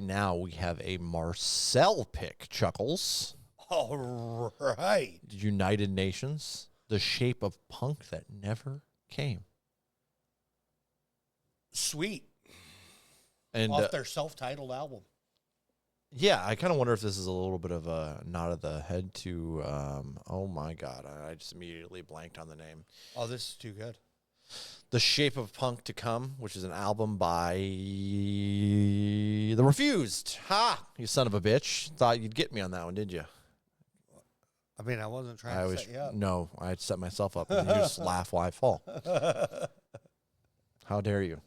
now we have a Marcel pick, Chuckles. All right. United Nations, The Shape of Punk That Never Came. Sweet. And off their self-titled album. Yeah, I kind of wonder if this is a little bit of a nod of the head to, oh my God, I just immediately blanked on the name. Oh, this is too good. The Shape of Punk to Come, which is an album by The Refused. Ha! You son of a bitch. Thought you'd get me on that one, did you? I mean, I wasn't trying to set you up. No, I had set myself up, and you just laugh while I fall. How dare you?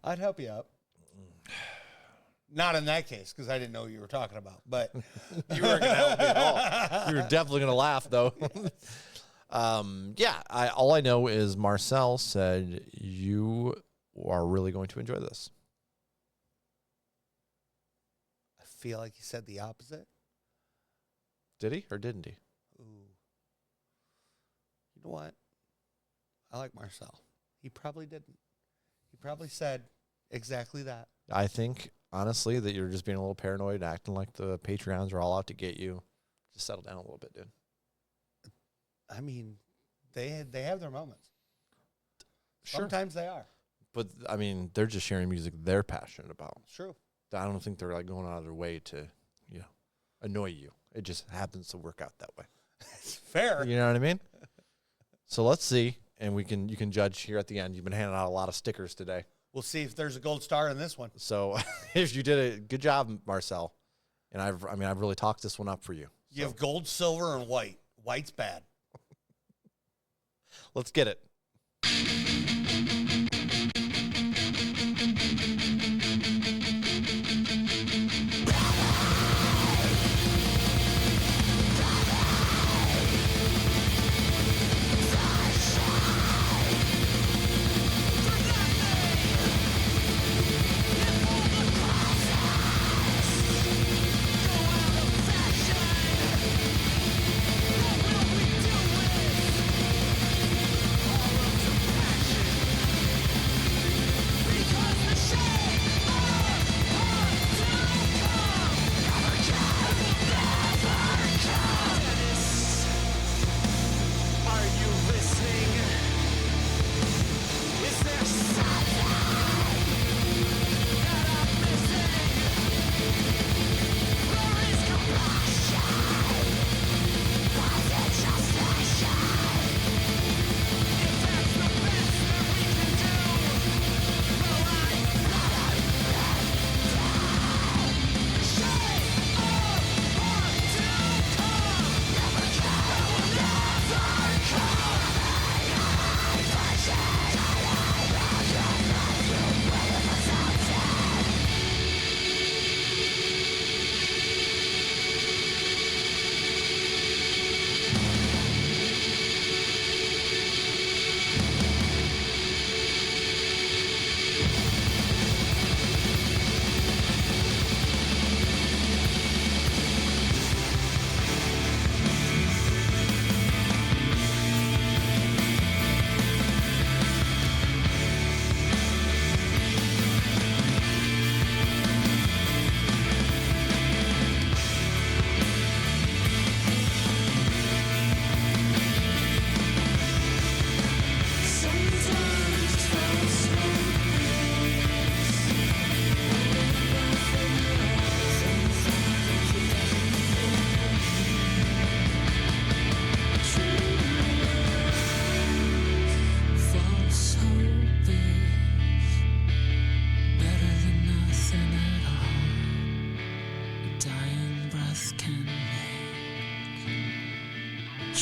I'd help you out. Not in that case, because I didn't know what you were talking about. But you weren't going to help me at all. You were definitely going to laugh, though. Yeah, all I know is Marcel said you are really going to enjoy this. I feel like he said the opposite. Did he or didn't he? Ooh. You know what? I like Marcel. He probably didn't. He probably said exactly that. I think, honestly, that you're just being a little paranoid, acting like the Patreons are all out to get you. Just settle down a little bit, dude. I mean, they have their moments. Sure. Sometimes they are. But, I mean, they're just sharing music they're passionate about. It's true. I don't think they're, like, going out of their way to, annoy you. It just happens to work out that way. It's fair. You know what I mean? So let's see, and you can judge here at the end. You've been handing out a lot of stickers today. We'll see if there's a gold star in this one. So if you did a good job, Marcel, and I've really talked this one up for you. You have gold, silver, and white. White's bad. Let's get it.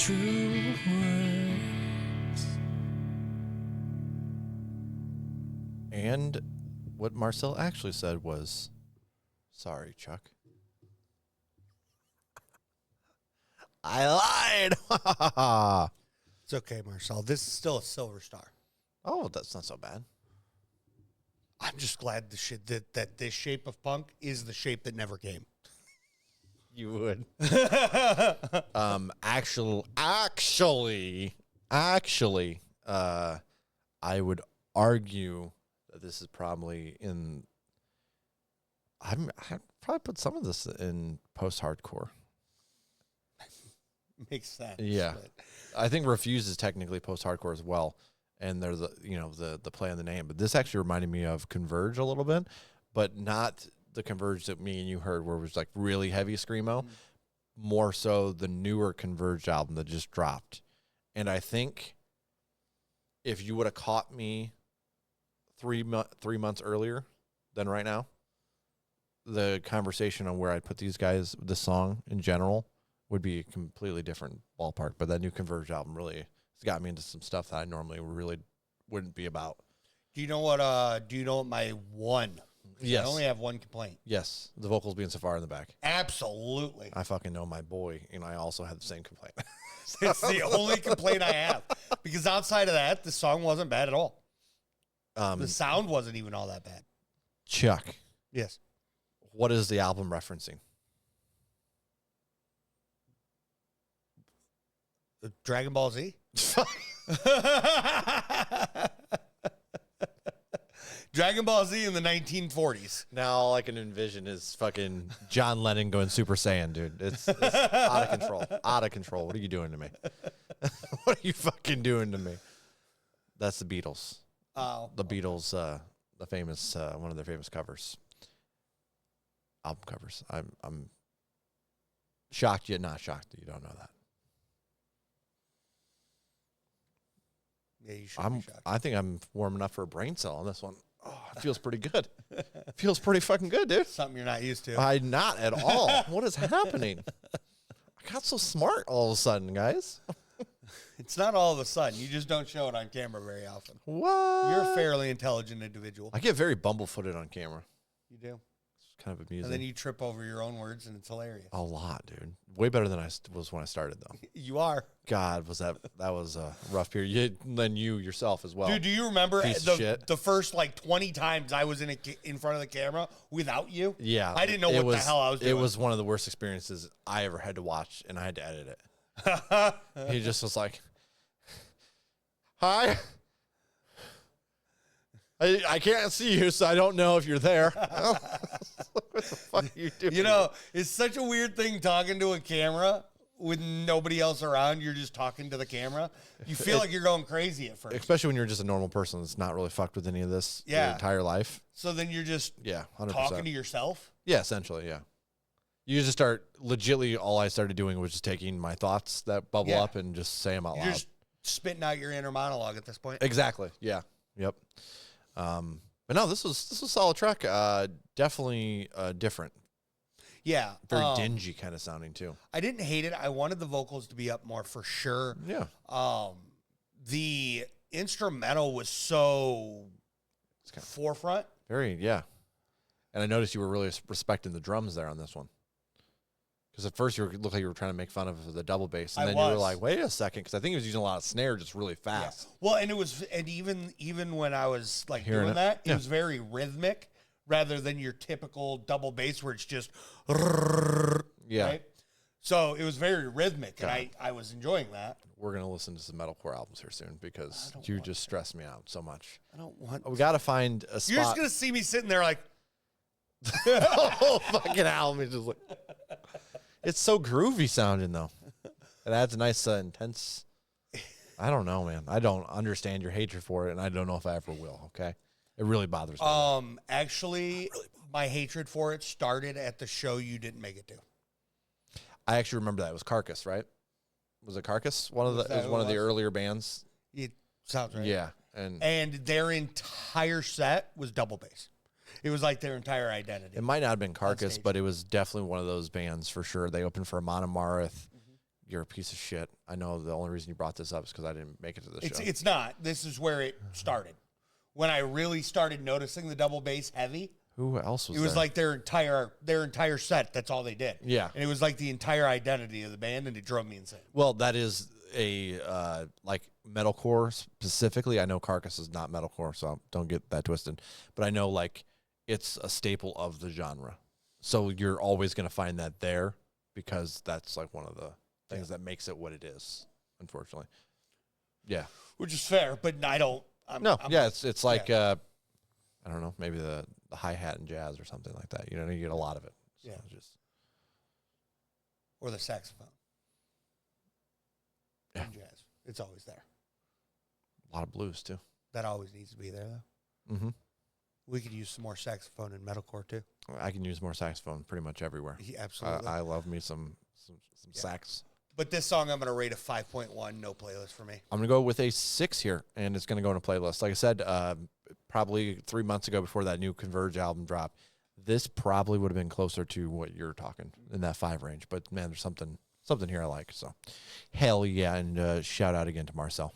true words. And what Marcel actually said was, sorry, Chuck. I lied. It's okay, Marcel. This is still a silver star. Oh, that's not so bad. I'm just glad that this shape of punk is the shape that never came. You would. Actually, I would argue that this is probably in I probably put some of this in post-hardcore. Makes sense. Yeah. but- I think Refuse is technically post-hardcore as well, and they're the play on the name. But this actually reminded me of Converge a little bit, but not the Converge that me and you heard, where it was like really heavy screamo. More so the newer Converge album that just dropped, and I think if you would have caught me 3 months earlier than right now, the conversation on where I'd put these guys, the song in general, would be a completely different ballpark. But that new Converge album really has got me into some stuff that I normally really wouldn't be about. Do you know what? Do you know what my one? Yes. I only have one complaint. Yes, the vocals being so far in the back. Absolutely. I fucking know my boy, and I also have the same complaint. It's the only complaint I have. Because outside of that, the song wasn't bad at all. The sound wasn't even all that bad. Chuck, Yes. what is the album referencing? Dragon Ball Z? Dragon Ball Z in the 1940s. Now all I can envision is fucking John Lennon going Super Saiyan, dude. It's out of control. Out of control. What are you doing to me? What are you fucking doing to me? That's the Beatles. Oh. The Beatles, the famous one of their famous covers. Album covers. I'm shocked yet not shocked that you don't know that. Yeah, you should be shocked. I think I'm warm enough for a brain cell on this one. Oh, it feels pretty good. Feels pretty fucking good, dude. Something you're not used to. I'm not at all. What is happening? I got so smart all of a sudden, guys. It's not all of a sudden. You just don't show it on camera very often. What? You're a fairly intelligent individual. I get very bumble-footed on camera. You do. It's kind of amusing. And then you trip over your own words, and it's hilarious. A lot, dude. Way better than I was when I started, though. You are. God, that was a rough period. Then you yourself as well. Dude, do you remember Piece of shit. the first like 20 times I was in front of the camera without you? Yeah. I didn't know what the hell I was doing. It was one of the worst experiences I ever had to watch, and I had to edit it. He just was like, hi. I can't see you, so I don't know if you're there. What the fuck are you doing? You know, it's such a weird thing talking to a camera with nobody else around. You're just talking to the camera. You feel like you're going crazy at first. Especially when you're just a normal person that's not really fucked with any of this your Yeah. entire life. So then you're just 100%. talking to yourself. Yeah, essentially, yeah. You just start, legitly, all I started doing was just taking my thoughts that bubble Yeah. up and just say them out You're loud. just spitting out your inner monologue at this point. Exactly, yeah. Yep. But no, this was a solid track. Definitely different. Yeah. Very dingy kind of sounding, too. I didn't hate it. I wanted the vocals to be up more for sure. Yeah. The instrumental was so forefront. Very, yeah. And I noticed you were really respecting the drums there on this one. Because at first looked like you were trying to make fun of the double bass, and then you were like, "Wait a second," because I think he was using a lot of snare just really fast. Yeah. Well, and even when I was like Hearing doing it. that, it Yeah. was very rhythmic rather than your typical double bass where it's just Yeah. right? So it was very rhythmic, and I was enjoying that. We're gonna listen to some metalcore albums here soon because you just stress me out so much. I don't want. We got to find a spot. You're just gonna see me sitting there like, the whole fucking album is just like. It's so groovy sounding though. It adds a nice intense. I don't know, man. I don't understand your hatred for it, and I don't know if I ever will. Okay, it really bothers me. Actually, my hatred for it started at the show you didn't make it to. I actually remember that. It was Carcass, right? Was it Carcass? It was one of the earlier bands. It sounds right. Yeah, and their entire set was double bass. It was like their entire identity. it might not have been Carcass, stage. but it was definitely one of those bands for sure. They opened for Amon Amarth. You're a piece of shit. I know the only reason you brought this up is because I didn't make it to the show. It's not. This is where it started. When I really started noticing the double bass heavy, Who else was it was there? like their entire set. That's all they did. Yeah. And it was like the entire identity of the band, and it drove me insane. Well, that is a like metalcore specifically. I know Carcass is not metalcore, so don't get that twisted. But I know like it's a staple of the genre. So you're always going to find that there because that's like one of the things that makes it what it is, unfortunately. Yeah. Which is fair, but I don't. It's like I don't know, maybe the hi-hat and jazz or something like that. You know, you get a lot of it. So Yeah. just Or the saxophone. Yeah. And jazz. It's always there. a lot of blues too. That always needs to be there, though. Mm-hmm. We could use some more saxophone in metalcore, too. I can use more saxophone pretty much everywhere. Yeah, absolutely. I love me some Yeah. sax. But this song, I'm going to rate a 5.1. No playlist for me. I'm going to go with a 6 here, and it's going to go in a playlist. Like I said, probably 3 months ago before that new Converge album dropped, this probably would have been closer to what you're talking in that 5 range. But, man, there's something here I like. So, hell yeah, and shout out again to Marcel.